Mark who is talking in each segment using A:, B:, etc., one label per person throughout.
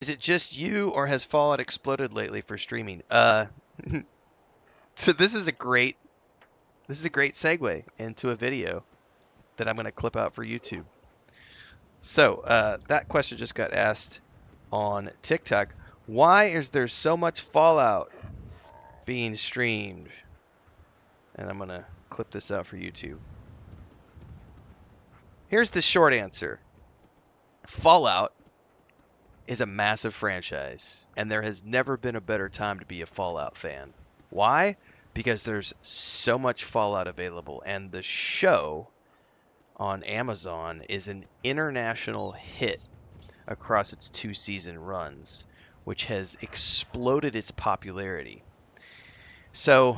A: Is it just you, or has Fallout exploded lately for streaming? So this is a great segue into a video that I'm going to clip out for YouTube. So that question just got asked on TikTok. Why is there so much Fallout being streamed? And I'm going to clip this out for YouTube. Here's the short answer. Fallout is a massive franchise, and there has never been a better time to be a Fallout fan. Why? Because there's so much Fallout available, and the show on Amazon is an international hit across its 2-season runs, which has exploded its popularity. So,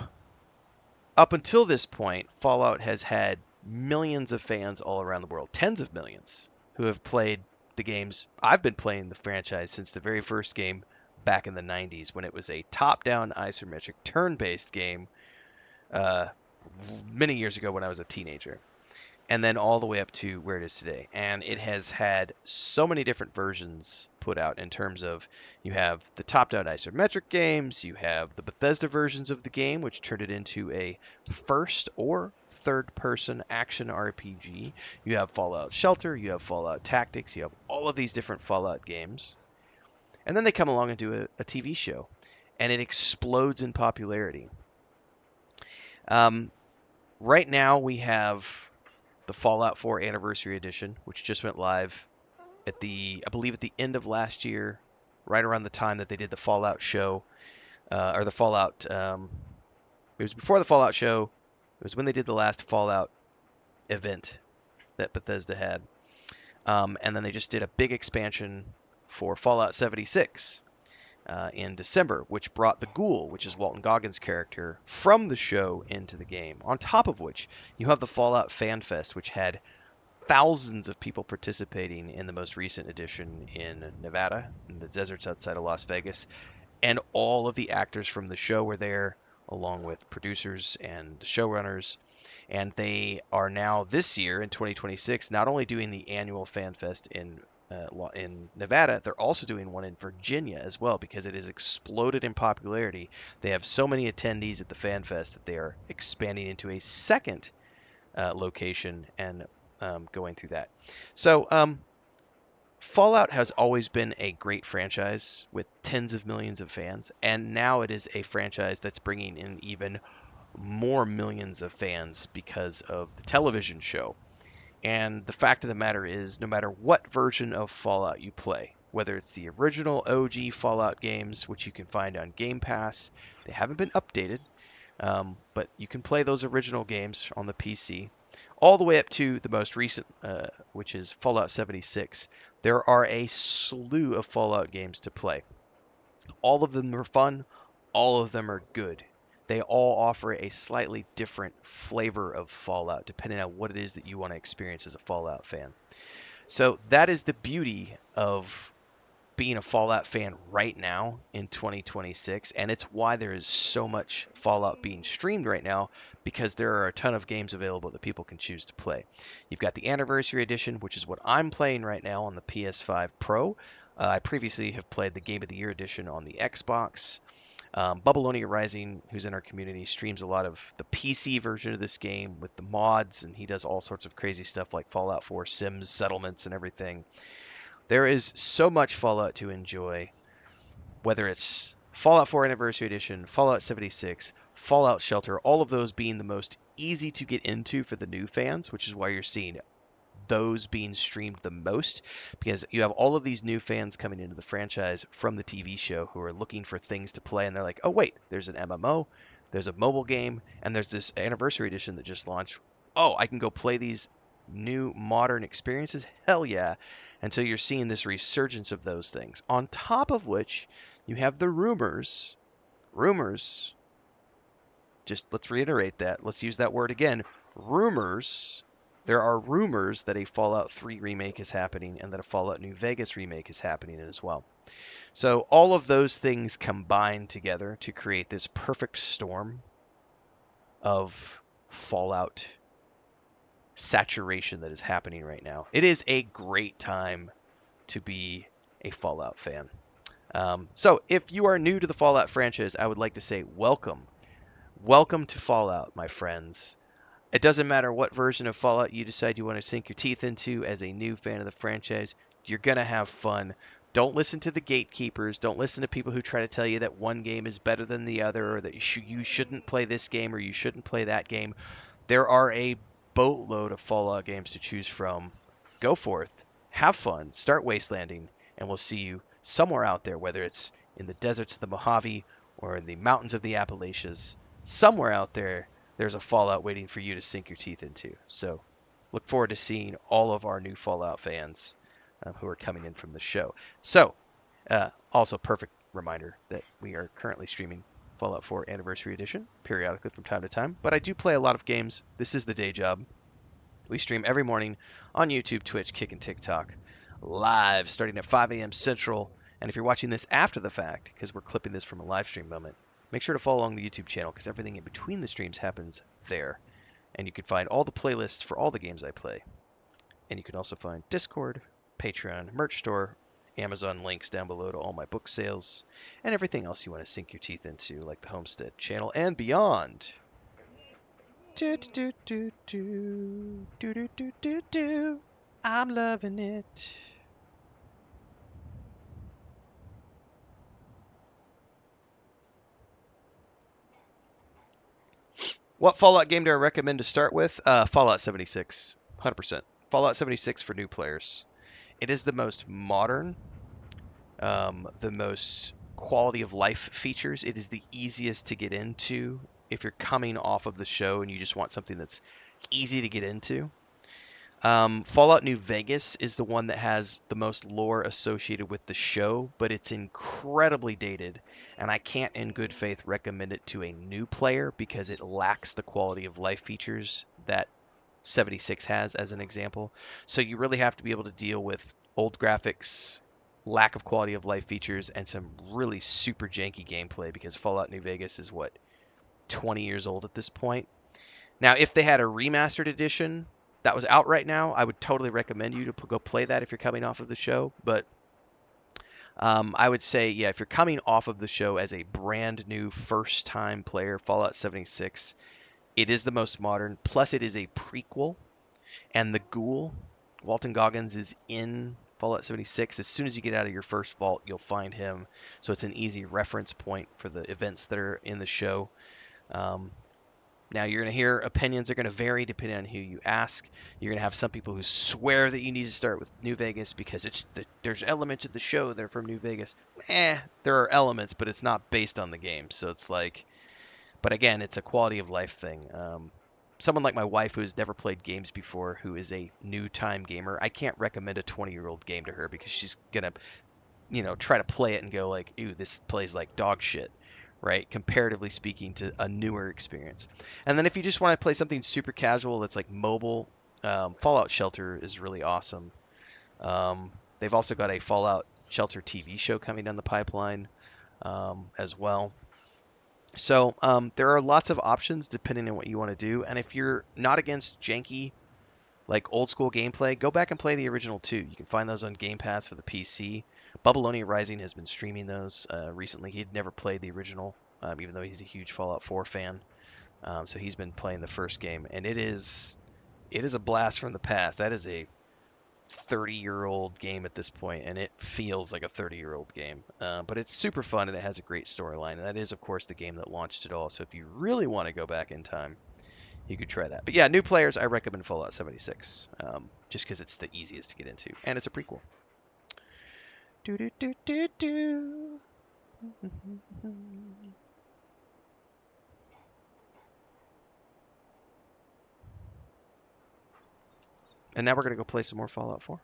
A: up until this point, Fallout has had millions of fans all around the world, tens of millions, who have played the games. I've been playing the franchise since the very first game back in the 90s when it was a top-down isometric turn-based game uh, many years ago when I was a teenager. And then all the way up to where it is today. And it has had so many different versions put out in terms of you have the top-down isometric games, you have the Bethesda versions of the game, which turned it into a first or third-person action RPG. You have Fallout Shelter, you have Fallout Tactics, you have all of these different Fallout games. And then they come along and do a TV show, and it explodes in popularity. Right now we have the Fallout 4 Anniversary Edition, which just went live I believe at the end of last year, right around the time that they did the Fallout show, or the Fallout. It was before the Fallout show. It was when they did the last Fallout event that Bethesda had, and then they just did a big expansion for Fallout 76 in December, which brought the Ghoul, which is Walton Goggins' character, from the show into the game. On top of which, you have the Fallout Fan Fest, which had thousands of people participating in the most recent edition in Nevada, in the deserts outside of Las Vegas. And all of the actors from the show were there, along with producers and showrunners. And they are now, this year in 2026, not only doing the annual Fan Fest in Nevada, they're also doing one in Virginia as well because it has exploded in popularity. They have so many attendees at the Fan Fest that they are expanding into a second location and going through that. So Fallout has always been a great franchise with tens of millions of fans, and now it is a franchise that's bringing in even more millions of fans because of the television show. And the fact of the matter is, no matter what version of Fallout you play, whether it's the original OG Fallout games, which you can find on Game Pass, they haven't been updated, but you can play those original games on the PC, all the way up to the most recent, which is Fallout 76. There are a slew of Fallout games to play. All of them are fun, all of them are good. They all offer a slightly different flavor of Fallout, depending on what it is that you want to experience as a Fallout fan. So that is the beauty of being a Fallout fan right now in 2026, and it's why there is so much Fallout being streamed right now, because there are a ton of games available that people can choose to play. You've got the Anniversary Edition, which is what I'm playing right now on the PS5 Pro. I previously have played the Game of the Year Edition on the Xbox. Bubbleonia Rising, who's in our community, streams a lot of the PC version of this game with the mods, and he does all sorts of crazy stuff like Fallout 4 Sims settlements and everything. There is so much Fallout to enjoy, whether it's Fallout 4 Anniversary Edition, Fallout 76, Fallout Shelter, all of those being the most easy to get into for the new fans, which is why you're seeing those being streamed the most, because you have all of these new fans coming into the franchise from the TV show who are looking for things to play, and they're like, oh wait, there's an MMO, there's a mobile game, and there's this Anniversary Edition that just launched. Oh, I can go play these new modern experiences? Hell yeah. And so you're seeing this resurgence of those things. On top of which, you have the rumors. Rumors. Just let's reiterate that. Let's use that word again. Rumors. There are rumors that a Fallout 3 remake is happening and that a Fallout New Vegas remake is happening as well. So all of those things combine together to create this perfect storm of Fallout saturation that is happening right now. It is a great time to be a Fallout fan. So if you are new to the Fallout franchise, I would like to say welcome. Welcome to Fallout, my friends. It doesn't matter what version of Fallout you decide you want to sink your teeth into as a new fan of the franchise, you're going to have fun. Don't listen to the gatekeepers. Don't listen to people who try to tell you that one game is better than the other or that you shouldn't play this game or you shouldn't play that game. There are a boatload of Fallout games to choose from. Go forth, have fun, start wastelanding, and we'll see you somewhere out there, whether it's in the deserts of the Mojave or in the mountains of the Appalachians. Somewhere out there, there's a Fallout waiting for you to sink your teeth into. So look forward to seeing all of our new Fallout fans who are coming in from the show. So, also, perfect reminder that we are currently streaming Fallout 4 Anniversary Edition periodically from time to time, but I do play a lot of games. This is the day job. We stream every morning on YouTube, Twitch, Kick, and TikTok live starting at 5 a.m. Central. And if you're watching this after the fact, because we're clipping this from a live stream moment, make sure to follow along the YouTube channel because everything in between the streams happens there. And you can find all the playlists for all the games I play. And you can also find Discord, Patreon, merch store, Amazon links down below to all my book sales, and everything else you want to sink your teeth into, like the Homestead channel and beyond. Do, do, do, do, do, do, do, do, do. I'm loving it. What Fallout game do I recommend to start with? Fallout 76, 100%. Fallout 76 for new players. It is the most modern, the most quality of life features. It is the easiest to get into if you're coming off of the show and you just want something that's easy to get into. Fallout New Vegas is the one that has the most lore associated with the show, but it's incredibly dated, and I can't in good faith recommend it to a new player because it lacks the quality of life features that 76 has, as an example. So you really have to be able to deal with old graphics, lack of quality of life features, and some really super janky gameplay because Fallout New Vegas is what, 20 years old at this point. Now, if they had a remastered edition that was out right now, I would totally recommend you to go play that if you're coming off of the show. But I would say, yeah, if you're coming off of the show as a brand new first time player, Fallout 76, it is the most modern. Plus, it is a prequel. And the ghoul, Walton Goggins, is in Fallout 76. As soon as you get out of your first vault, you'll find him. So it's an easy reference point for the events that are in the show. Um, Now, you're going to hear opinions are going to vary depending on who you ask. You're going to have some people who swear that you need to start with New Vegas because there's elements of the show that are from New Vegas. There are elements, but it's not based on the game. So it's like, but again, it's a quality of life thing. Someone like my wife who has never played games before, who is a new time gamer, I can't recommend a 20-year-old game to her because she's going to try to play it and go like, ew, this plays like dog shit, right? Comparatively speaking to a newer experience. And then if you just want to play something super casual that's like mobile, Fallout Shelter is really awesome. They've also got a Fallout Shelter TV show coming down the pipeline as well. So there are lots of options depending on what you want to do. And if you're not against janky like old school gameplay, go back and play the original too. You can find those on Game Pass for the PC. Babylonia Rising has been streaming those recently. He'd never played the original, even though he's a huge Fallout 4 fan. So he's been playing the first game, and it is a blast from the past. That is a 30-year-old game at this point, and it feels like a 30-year-old game. But it's super fun, and it has a great storyline. And that is, of course, the game that launched it all. So if you really want to go back in time, you could try that. But yeah, new players, I recommend Fallout 76, just because it's the easiest to get into, and it's a prequel. Do do do do do. And now we're gonna go play some more Fallout 4.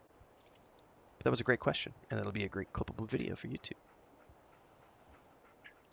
A: But that was a great question, and it'll be a great clippable video for YouTube.